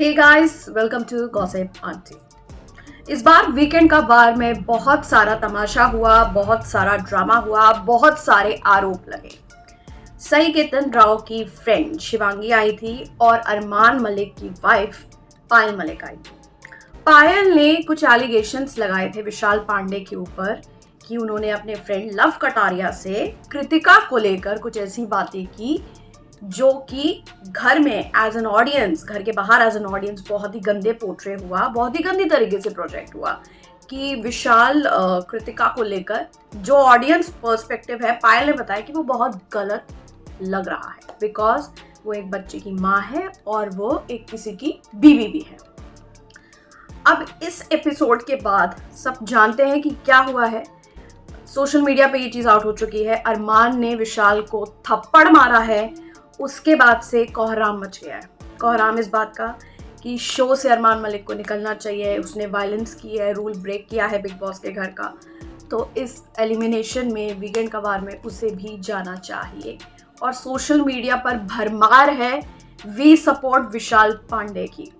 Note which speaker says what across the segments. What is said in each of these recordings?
Speaker 1: Hey guys, welcome to gossip aunty. इस बार weekend का वार में बहुत सारा तमाशा हुआ, बहुत सारा ड्रामा हुआ, बहुत सारे आरोप लगे। सई केतन राव की फ्रेंड शिवांगी आई थी और अरमान मलिक की वाइफ पायल मलिक आई थी। पायल ने कुछ एलिगेशंस लगाए थे विशाल पांडे के ऊपर कि उन्होंने अपने फ्रेंड लव कटारिया से कृतिका को लेकर कुछ ऐसी बातें की जो कि घर में एज एन ऑडियंस, घर के बाहर एज एन ऑडियंस बहुत ही गंदे पोर्ट्रे हुआ, बहुत ही गंदी तरीके से प्रोजेक्ट हुआ कि विशाल कृतिका को लेकर जो ऑडियंस पर्सपेक्टिव है, पायल ने बताया कि वो बहुत गलत लग रहा है बिकॉज वो एक बच्चे की माँ है और वो एक किसी की बीवी भी है। अब इस एपिसोड के बाद सब जानते हैं कि क्या हुआ है। सोशल मीडिया पे ये चीज़ आउट हो चुकी है। अरमान ने विशाल को थप्पड़ मारा है। उसके बाद से कोहराम मच गया है। कोहराम इस बात का कि शो से अरमान मलिक को निकलना चाहिए, उसने वायलेंस की है, रूल ब्रेक किया है बिग बॉस के घर का, तो इस एलिमिनेशन में वीकेंड का वार में उसे भी जाना चाहिए। और सोशल मीडिया पर भरमार है वी सपोर्ट विशाल पांडे की,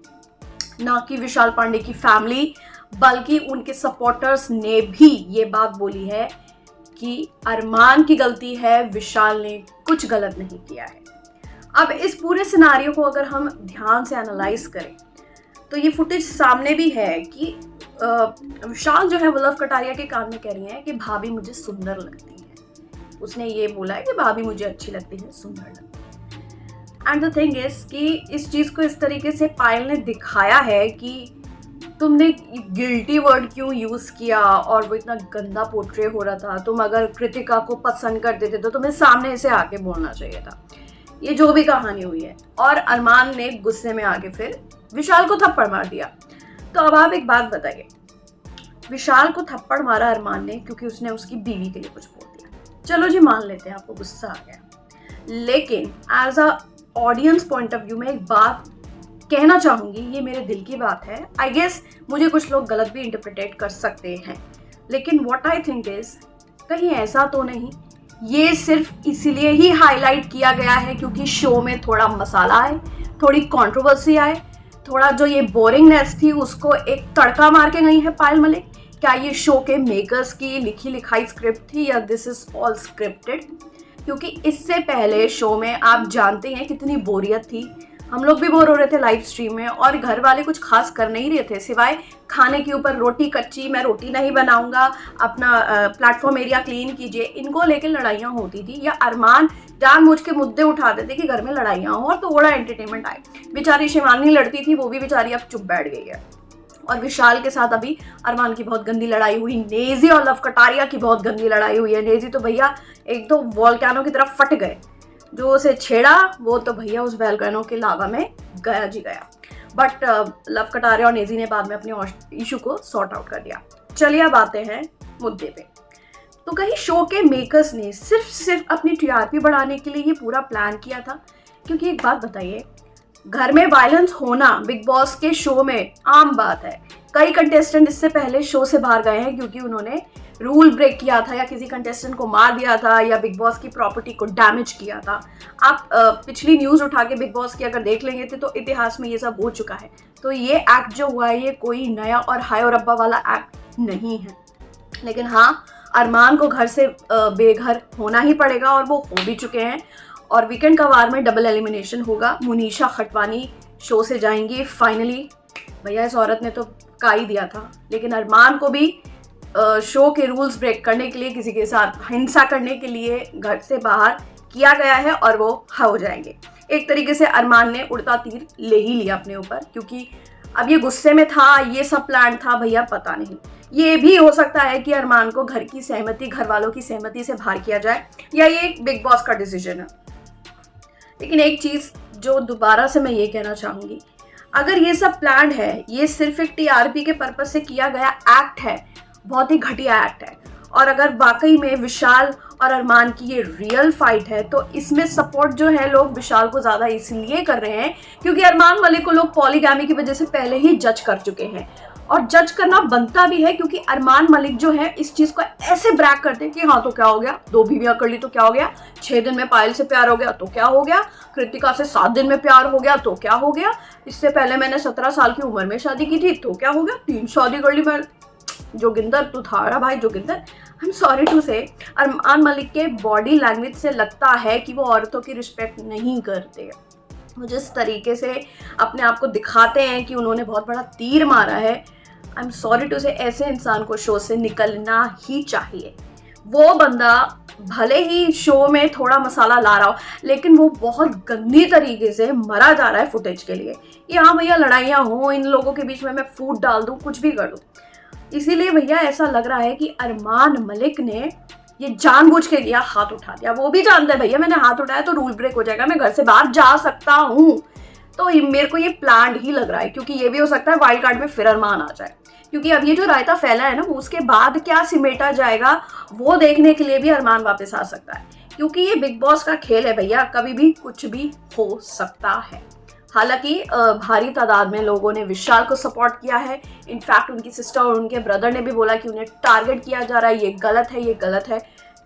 Speaker 1: ना कि विशाल पांडे की फैमिली, बल्कि उनके सपोर्टर्स ने भी ये बात बोली है कि अरमान की गलती है, विशाल ने कुछ गलत नहीं किया है। अब इस पूरे सिनारियो को अगर हम ध्यान से एनालाइज करें तो ये फुटेज सामने भी है कि विशाल जो है वो लव कटारिया के कान में कह रही है कि भाभी मुझे सुंदर लगती है। उसने ये बोला है कि भाभी मुझे अच्छी लगती है, सुंदर लगती है। एंड द थिंग इज कि इस चीज़ को इस तरीके से पायल ने दिखाया है कि तुमने गिल्टी वर्ड क्यों यूज़ किया और वो इतना गंदा पोर्ट्रे हो रहा था। तुम अगर कृतिका को पसंद करते थे तो तुम्हें सामने से आके बोलना चाहिए था। ये जो भी कहानी हुई है, और अरमान ने गुस्से में आके फिर विशाल को थप्पड़ मार दिया। तो अब आप एक बात बताइए, विशाल को थप्पड़ मारा अरमान ने क्योंकि उसने उसकी बीवी के लिए कुछ बोल दिया। चलो जी, मान लेते हैं आपको गुस्सा आ गया, लेकिन as a audience point of view में एक बात कहना चाहूंगी, ये मेरे दिल की बात है। आई गेस मुझे कुछ लोग गलत भी इंटरप्रिटेट कर सकते हैं, लेकिन व्हाट आई थिंक इज कहीं ऐसा तो नहीं ये सिर्फ इसीलिए ही हाईलाइट किया गया है क्योंकि शो में थोड़ा मसाला आए, थोड़ी कंट्रोवर्सी आए, थोड़ा जो ये बोरिंगनेस थी उसको एक तड़का मार के गई है पायल मलिक। क्या ये शो के मेकर्स की लिखी लिखाई स्क्रिप्ट थी या दिस इज ऑल स्क्रिप्टेड? क्योंकि इससे पहले शो में आप जानते हैं कितनी बोरियत थी, हम लोग भी बोर हो रहे थे लाइव स्ट्रीम में, और घर वाले कुछ खास कर नहीं रहे थे सिवाय खाने के ऊपर रोटी कच्ची, मैं रोटी नहीं बनाऊंगा, अपना प्लेटफॉर्म एरिया क्लीन कीजिए, इनको लेकर लड़ाइयाँ होती थी। या अरमान जानबूझ के मुद्दे उठाते थे कि घर में लड़ाइयाँ हो और तो थोड़ा एंटरटेनमेंट आए। बेचारी शिवानी लड़ती थी, वो भी बेचारी अब चुप बैठ गई है। और विशाल के साथ अभी अरमान की बहुत गंदी लड़ाई हुई, नेजी और लव कटारिया की बहुत गंदी लड़ाई हुई है। नेजी तो भैया एक तो वॉल्केनो की तरफ फट गए, जो उसे छेड़ा वो तो भैया उस वॉल्केनो के लावा में गया जी गया। बट लव कटारिया और नेजी ने बाद में अपने इशू को सॉर्ट आउट कर दिया। चलिए अब आते हैं मुद्दे पे। तो कहीं शो के मेकर्स ने सिर्फ अपनी टीआरपी बढ़ाने के लिए ये पूरा प्लान किया था? क्योंकि एक बात बताइए, घर में वायलेंस होना बिग बॉस के शो में आम बात है। कई कंटेस्टेंट इससे पहले शो से बाहर गए हैं क्योंकि उन्होंने रूल ब्रेक किया था या किसी कंटेस्टेंट को मार दिया था या बिग बॉस की प्रॉपर्टी को डैमेज किया था। आप पिछली न्यूज़ उठा के बिग बॉस की अगर देख लेंगे तो इतिहास में ये सब हो चुका है। तो ये एक्ट जो हुआ है ये कोई नया और हाय और रब्बा वाला एक्ट नहीं है। लेकिन हाँ, अरमान को घर से बेघर होना ही पड़ेगा और वो हो भी चुके हैं। और वीकेंड का वार में डबल एलिमिनेशन होगा। मुनीशा खटवानी शो से जाएंगी फाइनली। भैया इस औरत ने तो का ही दिया था, लेकिन अरमान को भी शो के रूल्स ब्रेक करने के लिए, किसी के साथ हिंसा करने के लिए घर से बाहर किया गया है और वो हो जाएंगे। एक तरीके से अरमान ने उड़ता तीर ले ही लिया अपने ऊपर, क्योंकि अब ये गुस्से में था, ये सब प्लान था भैया, पता नहीं। ये भी हो सकता है कि अरमान को घर की सहमति, घर वालों की सहमति से बाहर किया जाए, या ये एक बिग बॉस का डिसीजन है। लेकिन एक चीज़ जो दोबारा से मैं ये कहना चाहूँगी, अगर ये सब प्लान है, ये सिर्फ एक टीआरपी के पर्पज से किया गया एक्ट है, बहुत ही घटिया एक्ट है। और अगर वाकई में विशाल और अरमान की ये रियल फाइट है तो इसमें सपोर्ट जो है लोग विशाल को ज़्यादा इसलिए कर रहे हैं क्योंकि अरमान मलिक को लोग पॉलीगैमी की वजह से पहले ही जज कर चुके हैं। और जज करना बनता भी है, क्योंकि अरमान मलिक जो है इस चीज को ऐसे ब्रैग करते हैं कि हाँ तो क्या हो गया, 2 बीवियां कर ली तो क्या हो गया, 6 दिन में पायल से प्यार हो गया तो क्या हो गया, कृतिका से 7 दिन में प्यार हो गया तो क्या हो गया, इससे पहले मैंने 17 साल की उम्र में शादी की थी तो क्या हो गया, 3 शादी कर ली मैं। जोगिंदर तू था भाई Joginder, I am sorry to say, Armaan Malik के बॉडी लैंग्वेज से लगता है कि वो औरतों की रिस्पेक्ट नहीं करते। वो जिस तरीके से अपने आप को दिखाते हैं कि उन्होंने बहुत बड़ा तीर मारा है, आई एम सॉरी टू से, ऐसे इंसान को शो से निकलना ही चाहिए। वो बंदा भले ही शो में थोड़ा मसाला ला रहा हो, लेकिन वो बहुत गंदी तरीके से मरा जा रहा है फुटेज के लिए कि हाँ भैया लड़ाइयाँ हों, इन लोगों के बीच में मैं फूट डाल दूँ, कुछ भी कर दूँ। इसीलिए भैया ऐसा लग रहा है कि अरमान मलिक ने ये जानबूझ के किया, हाथ उठा दिया। वो भी जानता है भैया मैंने हाथ उठाया तो रूल ब्रेक हो जाएगा, मैं घर से बाहर जा सकता हूँ। तो मेरे को ये प्लान्ड ही लग रहा है, क्योंकि ये भी हो सकता है वाइल्ड कार्ड में फिर अरमान आ जाए, क्योंकि अब ये जो रायता फैला है ना, उसके बाद क्या सिमेटा जाएगा वो देखने के लिए भी अरमान वापस आ सकता है, क्योंकि ये बिग बॉस का खेल है भैया, कभी भी कुछ भी हो सकता है। हालांकि भारी तादाद में लोगों ने विशाल को सपोर्ट किया है, इनफैक्ट उनकी सिस्टर और उनके ब्रदर ने भी बोला कि उन्हें टारगेट किया जा रहा है, ये गलत है, ये गलत है,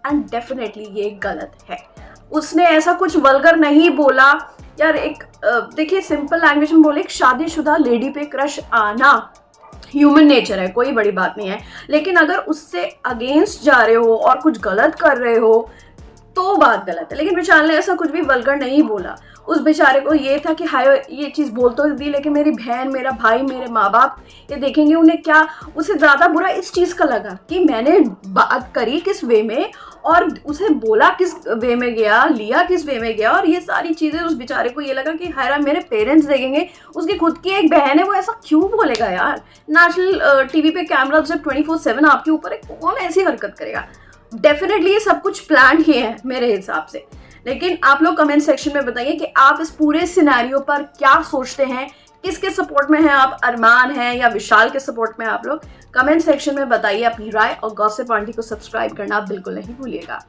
Speaker 1: एंड डेफिनेटली ये गलत है। उसने ऐसा कुछ वल्गर नहीं बोला यार। एक देखिए सिंपल लैंग्वेज में बोले, एक शादीशुदा लेडी पे क्रश आना ह्यूमन नेचर है, कोई बड़ी बात नहीं है, लेकिन अगर उससे अगेंस्ट जा रहे हो और कुछ गलत कर रहे हो तो बात गलत है। लेकिन विशाल ने ऐसा कुछ भी वल्गर नहीं बोला। उस बेचारे को ये था कि हाय ये चीज़ बोल तो दी, लेकिन मेरी बहन, मेरा भाई, मेरे माँ बाप ये देखेंगे, उन्हें क्या, उसे ज़्यादा बुरा इस चीज़ का लगा कि मैंने बात करी किस वे में और उसे बोला किस वे में गया, लिया किस वे में गया, और ये सारी चीज़ें उस बेचारे को ये लगा कि हाय मेरे पेरेंट्स देखेंगे, उसकी खुद की एक बहन है, वो ऐसा क्यों बोलेगा यार। नेशनल टीवी पे कैमरा जब 24/7 आपके ऊपर है, कौन ऐसी हरकत करेगा। डेफिनेटली ये सब कुछ प्लान ही है मेरे हिसाब से। लेकिन आप लोग कमेंट सेक्शन में बताइए कि आप इस पूरे सिनेरियो पर क्या सोचते हैं, किसके सपोर्ट में हैं आप, अरमान हैं या विशाल के सपोर्ट में आप लोग। कमेंट सेक्शन में बताइए अपनी राय, और गॉसिप आंटी को सब्सक्राइब करना बिल्कुल नहीं भूलिएगा।